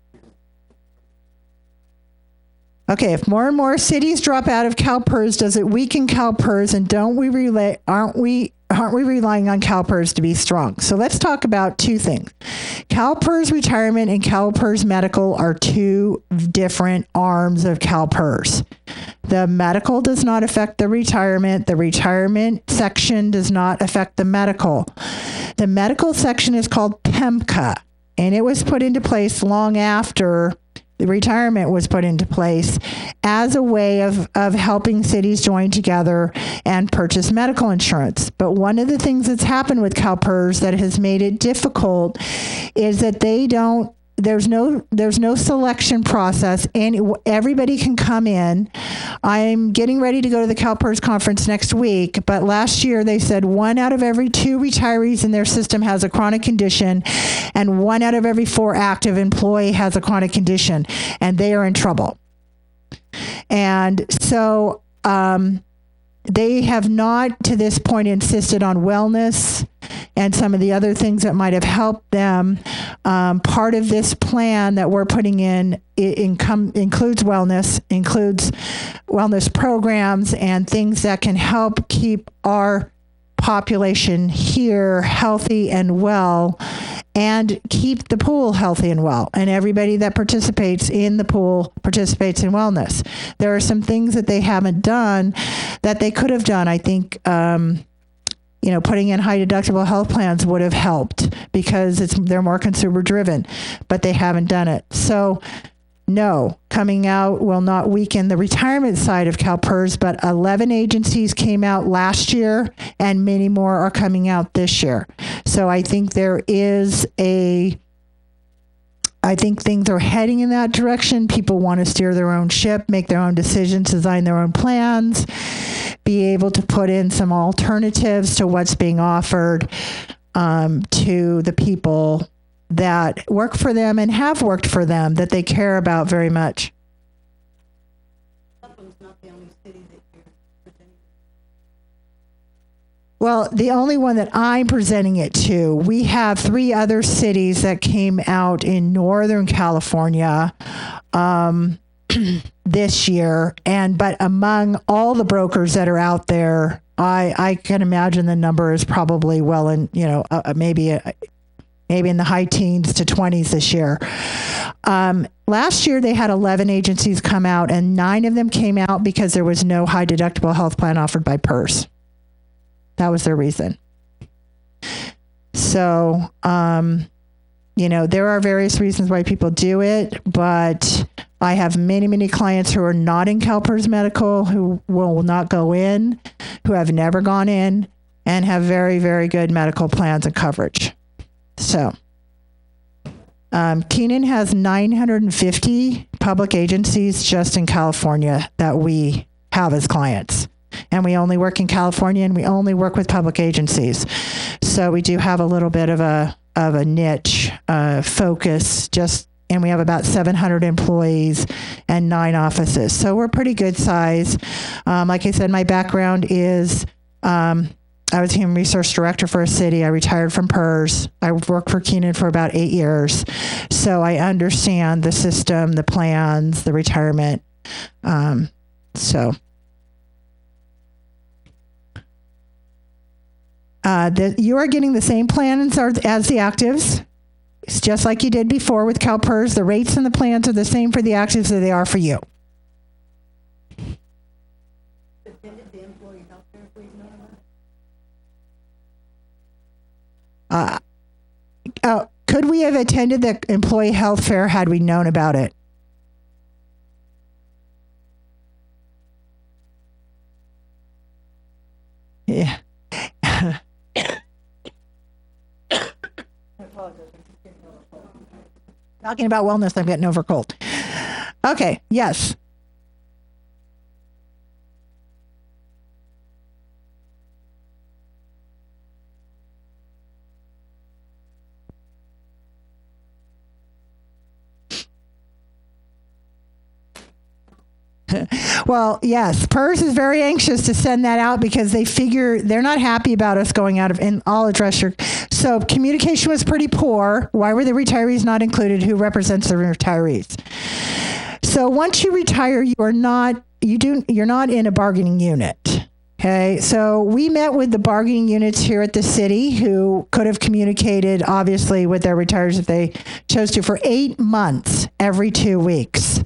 Okay, if more and more cities drop out of Calpers, does it weaken Calpers, and aren't we relying on Calpers to be strong? So let's talk about two things. Calpers Retirement and Calpers Medical are two different arms of Calpers. The medical does not affect the retirement. The retirement section does not affect the medical. The medical section is called PEMCA, and it was put into place long after the retirement was put into place as a way of helping cities join together and purchase medical insurance. But one of the things that's happened with Calpers that has made it difficult is that there's no selection process, and everybody can come in I'm getting ready to go to the Calpers conference next week, but last year they said 1 out of every 2 retirees in their system has a chronic condition, and 1 out of every 4 active employee has a chronic condition, and they are in trouble. And so they have not to this point insisted on wellness and some of the other things that might have helped them. Part of this plan that we're putting in includes wellness programs and things that can help keep our population here healthy and well, and keep the pool healthy and well. And everybody that participates in the pool participates in wellness. There are some things that they haven't done that they could have done. I think, putting in high deductible health plans would have helped because they're more consumer driven, but they haven't done it. So no, coming out will not weaken the retirement side of Calpers, but 11 agencies came out last year and many more are coming out this year. So I think things are heading in that direction. People want to steer their own ship, make their own decisions, design their own plans, be able to put in some alternatives to what's being offered to the people that work for them and have worked for them that they care about very much. Well, the only one that I'm presenting it to, we have 3 other cities that came out in Northern California this year, but among all the brokers that are out there, I can imagine the number is probably maybe in the high teens to 20s this year. Last year, they had 11 agencies come out, and 9 of them came out because there was no high deductible health plan offered by PERS. That was their reason. So, there are various reasons why people do it, but I have many, many clients who are not in Calpers Medical, who will not go in, who have never gone in, and have very, very good medical plans and coverage. So, Keenan has 950 public agencies just in California that we have as clients. And we only work in California, and we only work with public agencies. So we do have a little bit of a niche focus, and we have about 700 employees and 9 offices. So we're pretty good size. Like I said, my background is I was human resource director for a city. I retired from PERS. I worked for Keenan for about 8 years. So I understand the system, the plans, the retirement. You are getting the same plans as the actives. It's just like you did before with Calpers. The rates and the plans are the same for the actives as they are for you. Could we have attended the employee health fair had we known about it? Yeah. Talking about wellness, I'm getting over cold. Okay, yes. Well, yes, PERS is very anxious to send that out because they figure they're not happy about us going out of, and I'll address your, so communication was pretty poor. Why were the retirees not included? Who represents the retirees? So once you retire, you're not in a bargaining unit. Okay, so we met with the bargaining units here at the city who could have communicated, obviously, with their retirees if they chose to, for 8 months, every 2 weeks.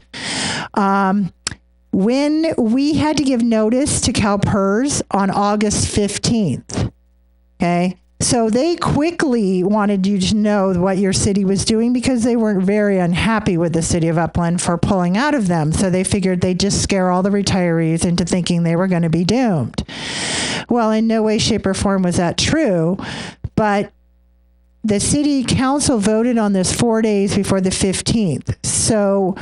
When we had to give notice to Calpers on August 15th, okay, so they quickly wanted you to know what your city was doing because they were very unhappy with the city of Upland for pulling out of them. So they figured they'd just scare all the retirees into thinking they were going to be doomed. Well, in no way, shape, or form was that true, but the city council voted on this 4 days before the 15th. So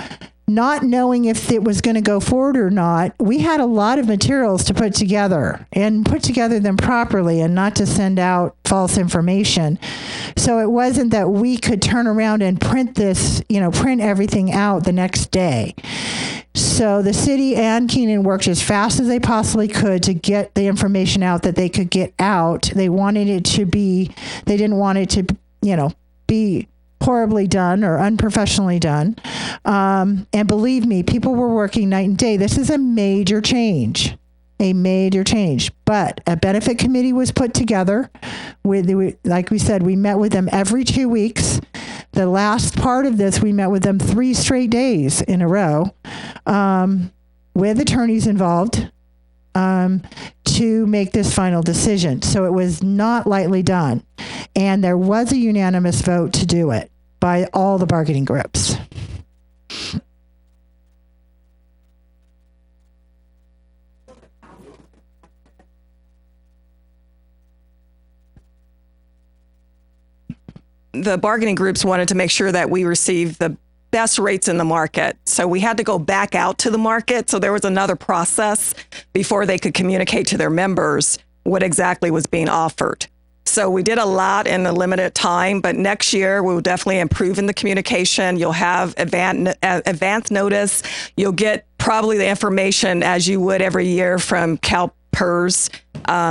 not knowing if it was going to go forward or not, we had a lot of materials to put together and put together them properly and not to send out false information. So it wasn't that we could turn around and print everything out the next day. So the city and Keenan worked as fast as they possibly could to get the information out that they could get out. They didn't want it to, be horribly done or unprofessionally done. And believe me, people were working night and day. This is a major change. But a benefit committee was put together. Like we said, we met with them every 2 weeks. The last part of this, we met with them 3 straight days in a row, with attorneys involved, to make this final decision. So it was not lightly done. And there was a unanimous vote to do it by all the bargaining groups. The bargaining groups wanted to make sure that we received the best rates in the market. So we had to go back out to the market. So there was another process before they could communicate to their members what exactly was being offered. So we did a lot in a limited time, but next year we will definitely improve in the communication. You'll have advance notice. You'll get probably the information as you would every year from Calpers,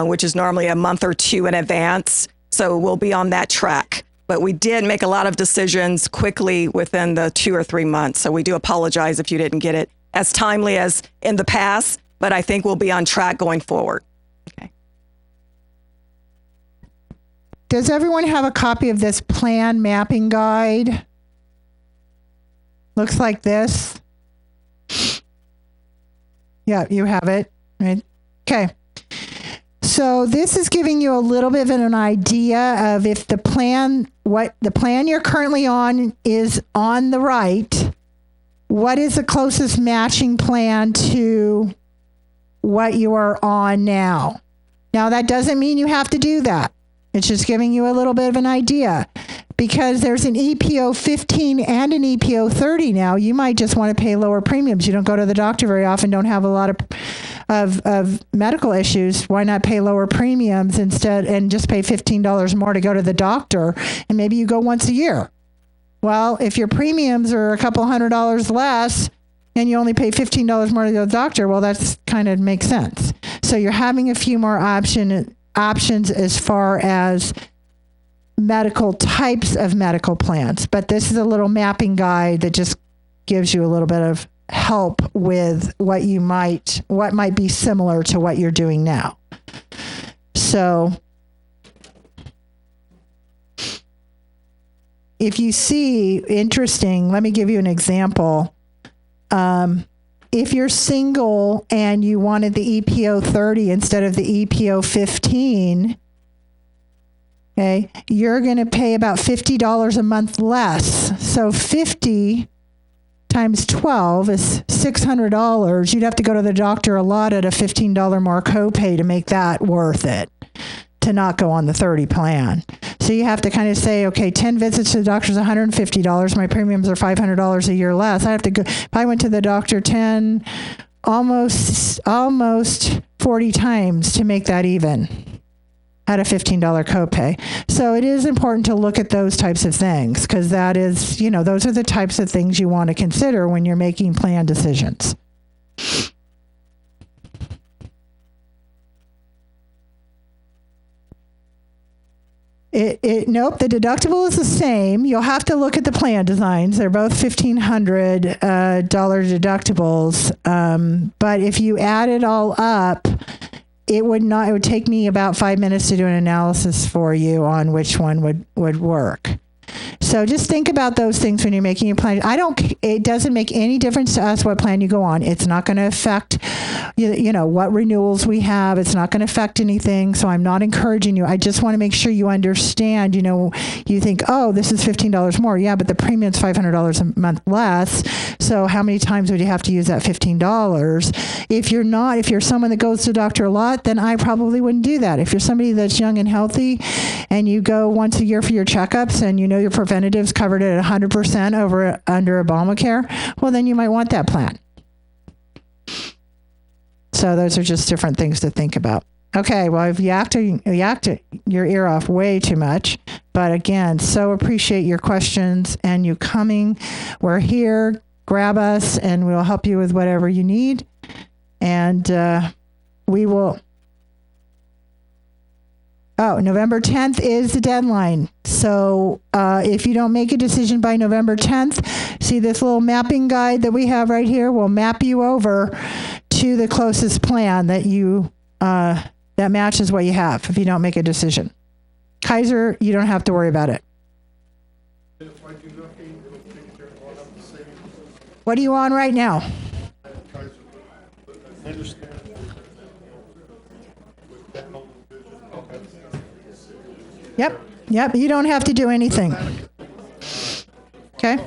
which is normally a month or 2 in advance. So we'll be on that track. But we did make a lot of decisions quickly within the 2 or 3 months. So we do apologize if you didn't get it as timely as in the past, but I think we'll be on track going forward. Okay. Does everyone have a copy of this plan mapping guide? Looks like this. Yeah, you have it. Right. Okay. So this is giving you a little bit of an idea of if what the plan you're currently on is on the right, what is the closest matching plan to what you are on now? Now, that doesn't mean you have to do that. It's just giving you a little bit of an idea. Because there's an EPO 15 and an EPO 30 now, you might just want to pay lower premiums. You don't go to the doctor very often, don't have a lot of medical issues. Why not pay lower premiums instead and just pay $15 more to go to the doctor, and maybe you go once a year? Well, if your premiums are a couple $100 less and you only pay $15 more to go to the doctor, well, that's kind of makes sense. So you're having a few more options as far as types of medical plans. But this is a little mapping guide that just gives you a little bit of help with what might be similar to what you're doing now. So if you see, interesting, let me give you an example. If you're single and you wanted the EPO 30 instead of the EPO 15, okay, you're going to pay about $50 a month less. So 50 times 12 is $600. You'd have to go to the doctor a lot at a $15 more copay to make that worth it, to not go on the 30 plan. So you have to kind of say, okay, 10 visits to the doctor is $150. My premiums are $500 a year less. I have to go, if I went to the doctor almost 40 times to make that even at a $15 copay. So it is important to look at those types of things, because that is, those are the types of things you want to consider when you're making plan decisions. Nope, the deductible is the same. You'll have to look at the plan designs. They're both $1,500 deductibles. But if you add it all up, it would take me about 5 minutes to do an analysis for you on which one would work. So just think about those things when you're making your plan. It doesn't make any difference to us what plan you go on. It's not going to affect, what renewals we have. It's not going to affect anything. So I'm not encouraging you. I just want to make sure you understand, you think, oh, this is $15 more. Yeah, but the premium's $500 a month less. So how many times would you have to use that $15? If you're someone that goes to the doctor a lot, then I probably wouldn't do that. If you're somebody that's young and healthy and you go once a year for your checkups and your preventative representatives covered it at 100% under Obamacare, well, then you might want that plan. So those are just different things to think about. Okay, well, I've yacked your ear off way too much. But again, so appreciate your questions and you coming. We're here. Grab us and we'll help you with whatever you need. And we will... Oh, November 10th is the deadline. So if you don't make a decision by November 10th, see this little mapping guide that we have right here? We'll map you over to the closest plan that you that matches what you have if you don't make a decision. Kaiser, you don't have to worry about it. What are you on right now? Yep, you don't have to do anything. Okay?